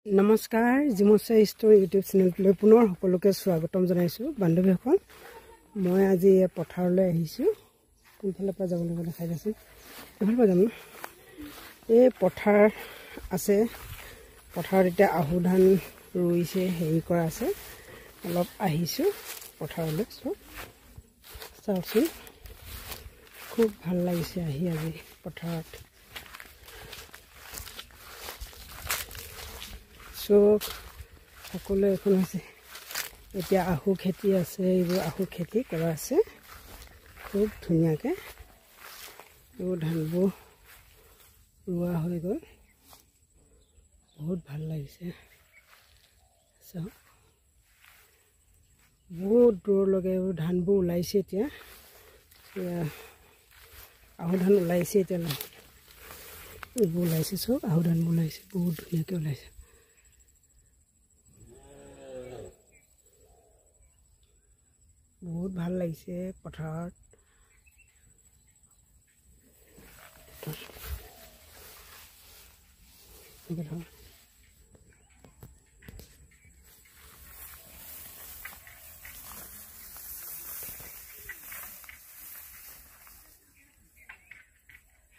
नमस्कार जिमोसा store YouTube channel पुनर सकलोके स्वागतम जनाइছো बान्धवीসকল মই আজি পথাৰলৈ আহিছো কোনফালে পৰা যাব লাগিব দেখাই দিছো কোনফালে পৰা যাম এই পথাৰ আছে পথাৰত এতিয়া আহু ধান ৰুইছে হেৰি কৰা আছে অলপ আহিছো পথাৰলৈ চাওকচোন খুব ভাল লাগিছে আহি আজি পথাৰত সকলো এখন আছে এতিয়া আহু খেতি আছে এইবোৰ আহু খেতি কৰা আছে খুব ধুনীয়াকে এই ধানবোৰ ৰোৱা হৈ গ'ল বহুত ভাল লাগিছে বহুত দূৰলৈকে ধানবোৰ ওলাইছে এতিয়া আহু ধান ওলাইছে এতিয়া এইবোৰ ওলাইছে চব আহু ধানবোৰ ওলাইছে বহুত ধুনীয়াকে ওলাইছে बहुत ভাল লাগিছে পথাৰত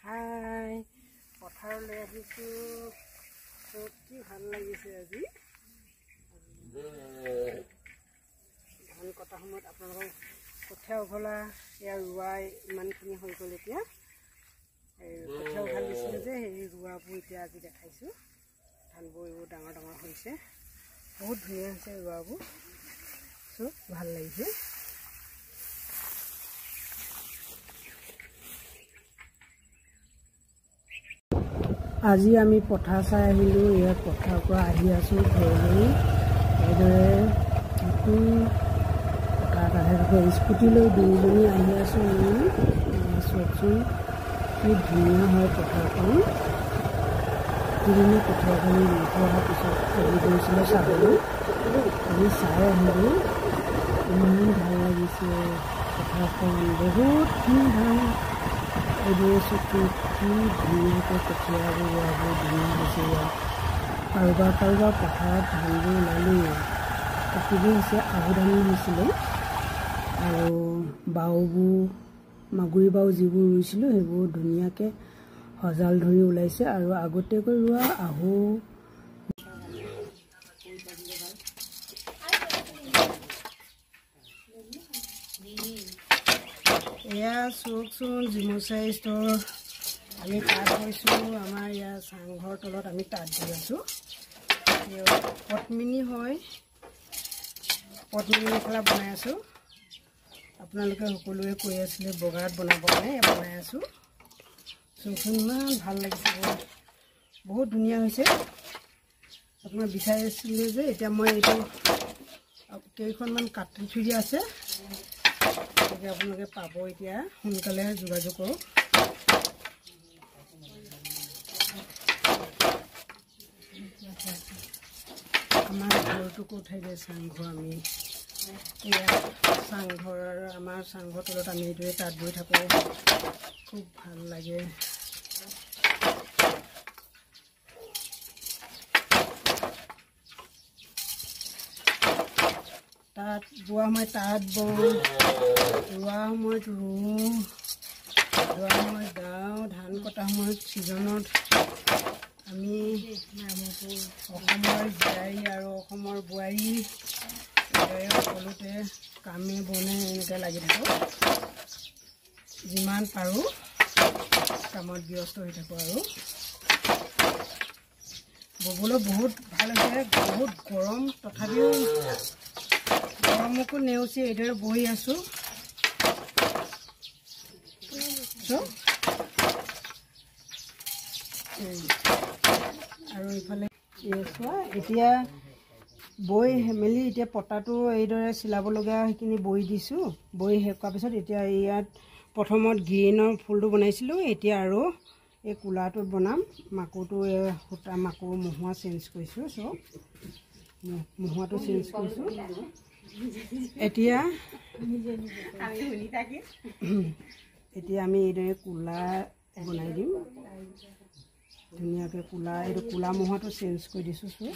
হাই পথাৰলৈ আহিছো কি ভাল লাগিছে আজি ধান কটা সময়ত আপোনালোকৰ কঠীয়া উঘলা ইয়াৰ ৰোৱাই ইমানখিনি হৈ গ'ল এতিয়া কঠীয়া উঘাল দিছিলে যে সেই ৰোৱাবোৰ এতিয়া আজি দেখাইছোঁ ধানবোৰ এইবোৰ ডাঙৰ ডাঙৰ হৈছে বহুত ধুনীয়া হৈছে ৰোৱাবোৰ চব ভাল লাগিছে আজি আমি পথাৰ চাই আহিলোঁ ইয়াত পথাৰৰ পৰা আহি আছোঁ ঘৰলৈ এইদৰে स्कूटी लै दुजनी आसो चौकचोन कि धुनिया है पथारखन पुराना पथारखन अহাৰ পিছত হেৰি কৰিছিলে চাবলৈ আমি চাই আহিলোঁ ইমান ভাল লাগিছে পথাৰখন বহুতখিনি ধান এইদৰে চকু কি ধুনীয়াকৈ কঠীয়াবোৰ ৰোৱাবোৰ ধুনীয়া হৈছে ইয়াত কাৰোবাৰ পথাৰত ধানবোৰ ওলালেই বাকীবোৰ হৈছে আহু ধান হৈছিলে আৰু বাওবোৰ মাগুৰী বাও যিবোৰ ৰুইছিলোঁ সেইবোৰ ধুনীয়াকৈ সজাল ধৰি ওলাইছে আৰু আগতীয়াকৈ ৰোৱা আহু এয়া চকচোন জিমোছা ষ্ট'ৰ আমি তাত হৈছোঁ আমাৰ ইয়াৰ চাংঘৰ তলত আমি তাত দি আছোঁ পদ্মিনী হয় পদ্মিনী মেখেলা বনাই আছোঁ আপোনালোকে সকলোৱে কৈ আছিলে বগাত বনাব কাৰণে বনাই আছোঁ চোন ইমান ভাল লাগিছে বহুত ধুনীয়া হৈছে আপোনাৰ বিচাৰি আছিলে যে এতিয়া মই এইটো কেইখনমান কাটি থৈ দিয়া আছে গতিকে আপোনালোকে পাব এতিয়া সোনকালে যোগাযোগ কৰক আমাৰ ঘৰটোকো উঠাই দিয়ে চাংঘৰ আমি এয়া চাংঘৰ আমাৰ চাংঘৰ তলত আমি এইটোৱে তাত বৈ থাকোঁ খুব ভাল লাগে তাত বোৱা সময়ত তাঁত বওঁ ৰোৱা সময়ত ৰুওঁ ৰোৱা সময়ত গাওঁ ধান কটা সময়ত ছিজনত আমি অসমৰ জীয়াৰী আৰু অসমৰ বোৱাৰী সকলোতে কামে বনে এনেকৈ লাগি থাকোঁ যিমান পাৰোঁ কামত ব্যস্ত হৈ থাকোঁ আৰু ববলৈ বহুত ভাল হৈছে বহুত গৰম তথাপিও গৰমকো নেওচি এইদৰে বহি আছোঁ আৰু ইফালে এতিয়া বৈ মেলি এতিয়া পতাটো এইদৰে চিলাবলগীয়া সেইখিনি বৈ দিছোঁ বৈ শেষ কৰাৰ পিছত এতিয়া ইয়াত প্ৰথমত গ্ৰীণৰ ফুলটো বনাইছিলোঁ এতিয়া আৰু এই কোলাটোত বনাম মাকুটো সূতা মাকু মহুৱা চেঞ্জ কৰিছোঁ চব মহুৱাটো চেঞ্জ কৰিছোঁ এতিয়া আমি এইদৰে কোলা বনাই দিম ধুনীয়াকৈ কোলা এইটো কোলা মহুৱাটো চেঞ্জ কৰি দিছোঁ চোৱা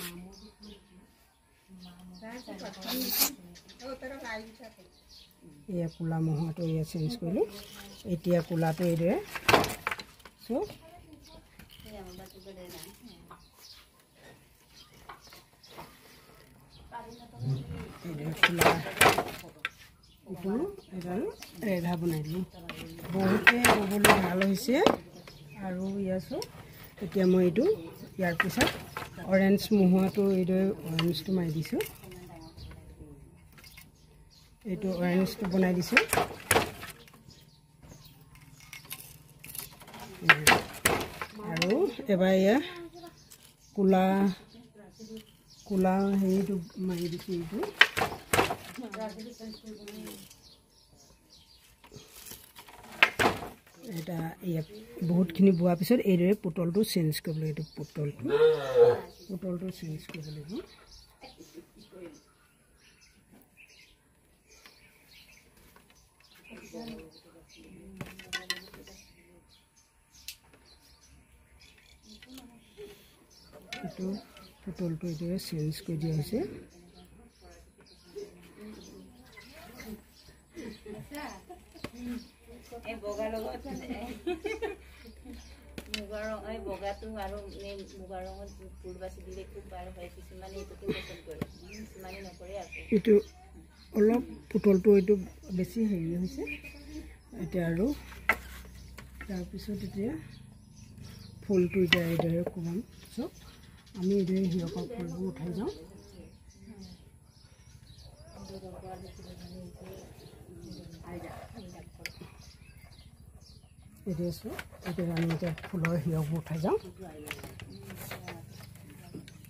এয়া কোলা মহুৱাটো এয়া চেঞ্জ কৰিলোঁ এতিয়া কোলাটো এইদৰে চোৱা কোলা এইটো এডাল ৰেঘা বনাই দিলোঁ বহুতে ব'বলৈ ভাল হৈছে আৰু ইয়াছো এতিয়া মই এইটো ইয়াৰ পিছত অৰেঞ্জ মহুৱাটো এইদৰে অৰেঞ্জটো মাৰি দিছোঁ এইটো অৰেঞ্জটো বনাই দিছোঁ আৰু এবাৰ এয়া কোলা কোলা হেৰিটো মাৰি দিছোঁ এইটো এটা ইয়াত বহুতখিনি বোৱাৰ পিছত এইদৰে পুতলটো চেঞ্জ কৰিব লাগিব এইটো পুতলটো চেঞ্জ কৰিব লাগিব এইটো পুতলটো এইদৰে চেঞ্জ কৰি দিয়া হৈছে এই বগা লগত মুগা ৰং এই বগাটো আৰু মুগা ৰঙত ফুল বাছি দিলে খুব ভাল হয় কিছুমানে এইটোকে পচন্দ কৰে কিছুমানে নকৰে আকৌ এইটো অলপ পুতলটো এইটো বেছি হেৰি হৈছে এতিয়া আৰু তাৰপিছত এতিয়া ফুলটো এতিয়া এইদৰে কোবাম চব আমি এইদৰে হিৰকৰ ফুলবোৰ উঠাই যাওঁ এইদৰে চোৱা এতিয়া আমি এতিয়া ফুলৰ হিৰকবোৰ উঠাই যাওঁ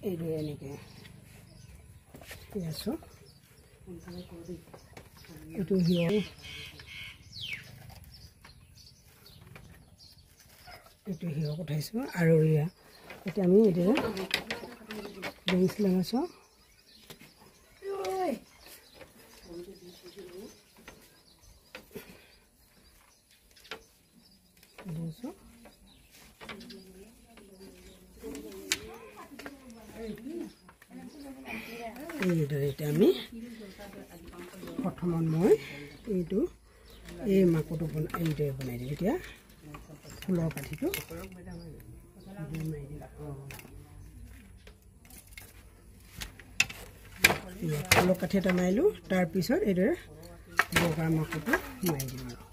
এইদৰে এনেকৈ আছোঁ এইটো হিৰক এইটো হিৰক উঠাইছোঁ আৰু এয়া এতিয়া আমি এইদৰে বেঞ্চ লগাইছোঁ এইদৰে এতিয়া আমি প্ৰথমত মই এইটো এই মাকোটো এইদৰে বনাই দিম এতিয়া ফুলৰ কাঠিটো ফুলৰ কাঠি এটা মাৰিলোঁ তাৰপিছত এইদৰে বগা মাকোটো মাৰি দিম আৰু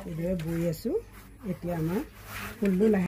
এইদৰে বৈ আছোঁ এতিয়া আমাৰ ফুলবোৰ লাহে